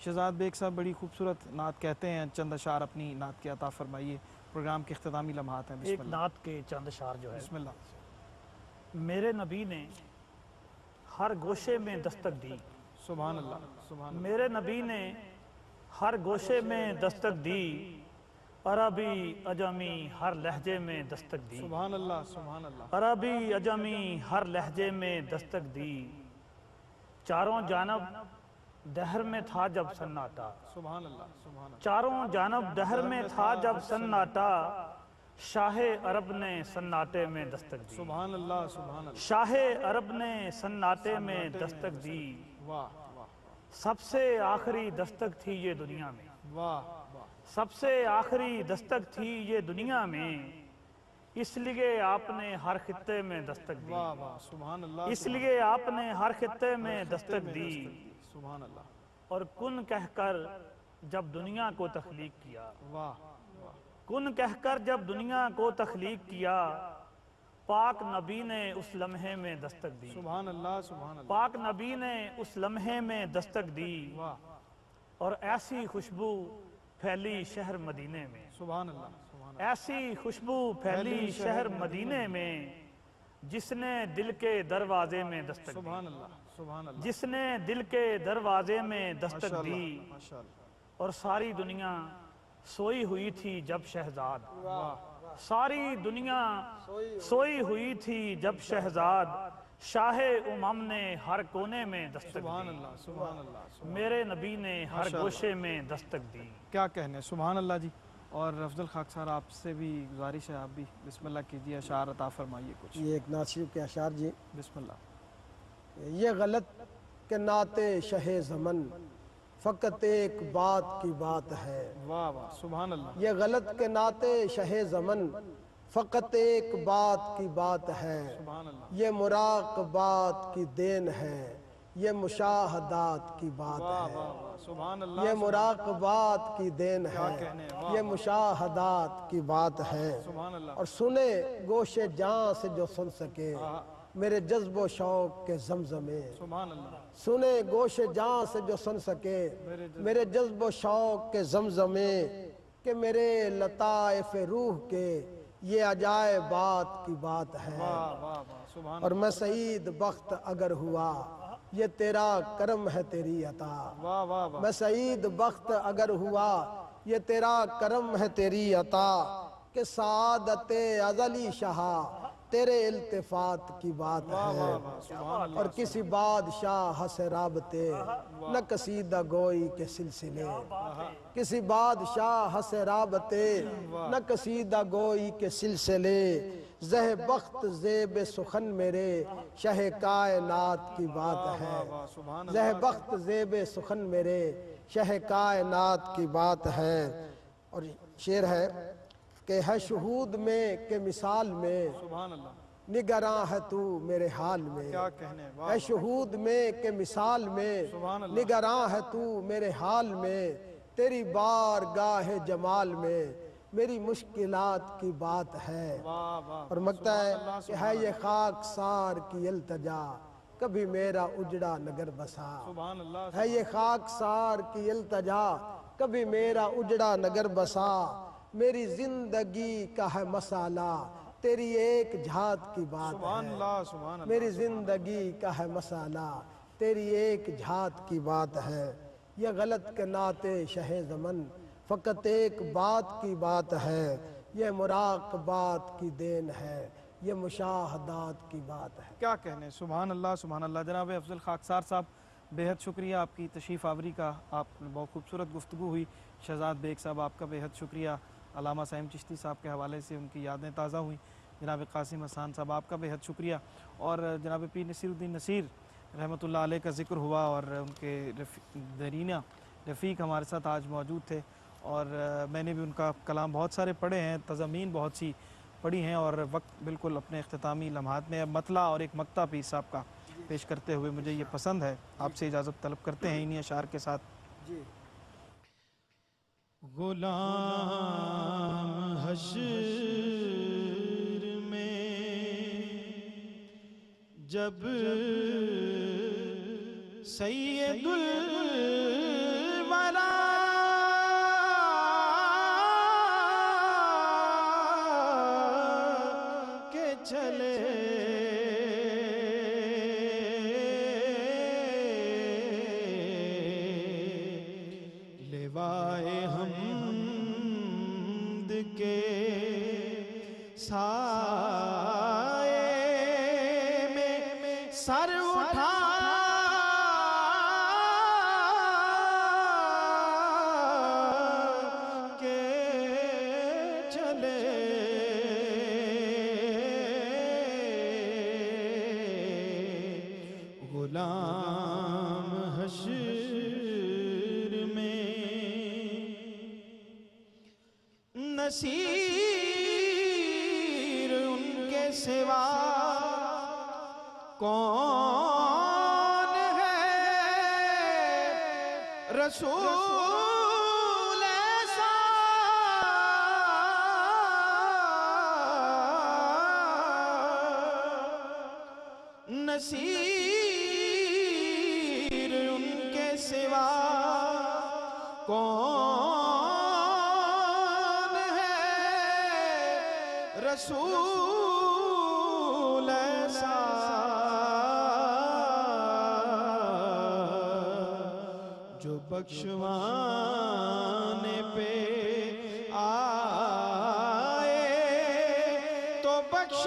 Shahzad bag साहब बड़ी खूबसूरत नात कहते हैं, चंद अशार अपनी नात के अता फरमाइए। प्रोग्राम के इख्तितामी लम्हात हैं। एक नात के चंद अशार जो है। बिस्मिल्लाह। मेरे नबी ने हर गोशे में दस्तक दी। सुभान अल्लाह, सुभान अल्लाह। मेरे नबी ने हर गोशे में दस्तक दी, अरबी अजमी हर लहजे में दस्तक दी। सुभान अल्लाह, सुभान अल्लाह। अरबी अजमी हर लहजे में दस्तक दी, चारों जानब दहर में था जब सन्नाटा। सुभान अल्लाह, सुभान अल्लाह। चारों जानब दहर में था जब सन्नाटा, शाहे अरब ने सन्नाटे में दस्तक दी। सुभान अल्लाह, सुभान अल्लाह। शाहे अरब ने सन्नाटे में दस्तक दी, वाह वाह सबसे आखिरी दस्तक थी ये दुनिया में। वाह वाह। सबसे आखिरी दस्तक थी ये दुनिया में, इसलिए आपने हर खित्ते में दस्तक दी। वाह वाह, सुभान अल्लाह। इसलिए आपने हर खित्ते में दस्तक दी, सुभान अल्लाह। और कुन कहकर जब दुनिया को तख्लीक किया। वाह वाह। कुन कहकर जब दुनिया को तख्लीक किया, पाक नबी ने उस लम्हे में दस्तक दी। सुभान अल्लाह, सुभान अल्लाह। पाक नबी ने उस लम्हे में दस्तक दी, वाह। और ऐसी खुशबू फैली शहर मदीने में। सुभान अल्लाह, सुभान अल्लाह। ऐसी खुशबू फैली शहर मदीने में, जिसने दिल के दरवाजे में दस्तक दी। सुभान अल्लाह, सुभान अल्लाह। जिसने दिल के दरवाजे में दस्तक दी, माशाअल्लाह, माशाअल्लाह। और सारी दुनिया सोई हुई थी जब शहजाद। वाह। सारी दुनिया सोई हुई थी जब शहजाद, शाहे उमम ने हर कोने में दस्तक सुभान दी। अल्लाह, सुभान अल्लाह। मेरे नबी ने हर गोशे में दस्तक दी। क्या कहने, सुभान अल्लाह जी। और अफजल खाक साहब आपसे भी गुजारिश है, आप भी बिस्मिल्लाह कीजिए, अशार अता फरमाइए कुछ। ये एक नात शरीफ के अशार जी। बिस्मिल्लाह। ये गलत के नाते शहे ज़मन, फ़कत एक बात की बात है। वाह वाह, सुभान अल्लाह। ये गलत के नाते शहे ज़मन, फ़कत एक बात की बात है। सुभान अल्लाह। ये मुराक़बात की देन है, ये मुशाहदात की बात वाह है। वाह वाह, सुभान अल्लाह। ये मुराक़बात की देन क्या है, कहने, वाह ये मुशाहदात की बात है। सुभान अल्लाह। और सुने गोशे जान से जो सुन सके, मेरे जज्बो शौक के जमजमे। सुभान अल्लाह। सुने गोशे जान से जो सुन सके, मेरे जज्बो शौक के जमजमे, कि मेरे लताइफ रूह के ये अजायब बात की बात है। वाह वाह वाह, सुभान। और मैं सईद बख्त अगर हुआ, ये तेरा करम है तेरी अता। वाह वाह वाह। मैं सईद बख्त अगर हुआ, ये तेरा करम है तेरी अता, कि सादत अज़ली शाह तेरे इल्तिफात की बात है। और किसी बादशाह से राबते न कसीदा गोई के सिलसिले, किसी बादशाह से राबते न कसीदा गोई के सिलसिले, ज़ह बख्त ज़ेब सुखन मेरे शह कायनात की बात है। ज़ह बख्त ज़ेब सुखन मेरे शह कायनात की बात है। और शेर है कि है शहूद में के मिसाल में, सुभान अल्लाह। निगरां है तू मेरे हाल में। क्या कहने, वाह। है शहूद में के मिसाल में, सुभान अल्लाह। निगरां है तू मेरे हाल में, तेरी बारगाह जमाल में मेरी मुश्किलात की बात है। वाह वाह। और मगता है कि है ये खाकसार की इल्तजा, कभी मेरा उजड़ा नगर बसा। सुभान अल्लाह। है ये खाकसार की इल्तजा, कभी मेरा उजड़ा नगर बसा, मेरी जिंदगी का है मसाला, तेरी एक झात की बात सुभान है। अल्लाह, सुभान अल्लाह। मेरी जिंदगी का है मसाला, तेरी एक झात की बात है। यह गलत के नाते शहे ज़मन, फ़कत एक बात की बात है। यह मुराक़बात की देन है, यह मुशाहदात की बात है। क्या कहने, सुभान अल्लाह, सुभान अल्लाह। जनाब अफजल खाकसार साहब, बेहद शुक्रिया आपकी तशरीफ़ आवरी का। आप बहुत खूबसूरत गुफ्तगू हुई। शहजाद बेग साहब आपका बेहद शुक्रिया। अल्लामा सईम चिश्ती साहब के हवाले से उनकी यादें ताज़ा हुई। जनाब कासिम हसान साहब आपका बेहद शुक्रिया। और जनाब पीर नसीरुद्दीन नसीर रहमतुल्लाह अलैह का ज़िक्र हुआ, और उनके दरीना रफ़ीक हमारे साथ आज मौजूद थे। और मैंने भी उनका कलाम बहुत सारे पढ़े हैं, तज़ामीन बहुत सी पढ़ी हैं। और वक्त बिल्कुल अपने इख्तितामी लम्हात में, मतला और एक मक्ता पीर साहब का पेश करते हुए मुझे ये पसंद है, आपसे इजाज़त तलब करते हैं इन्हीं अशार के साथ। जी। गुलाम हश्र में जब सैयदुल चले लेवाए हमद के साए में सर उठा के चले गुलाम हश्र में नसीर उनके सिवा कौन है रसूल ऐसा नसीर उनके सिवा कौन है रसूल ऐसा जो बख्शवाने पे आए तो बख्श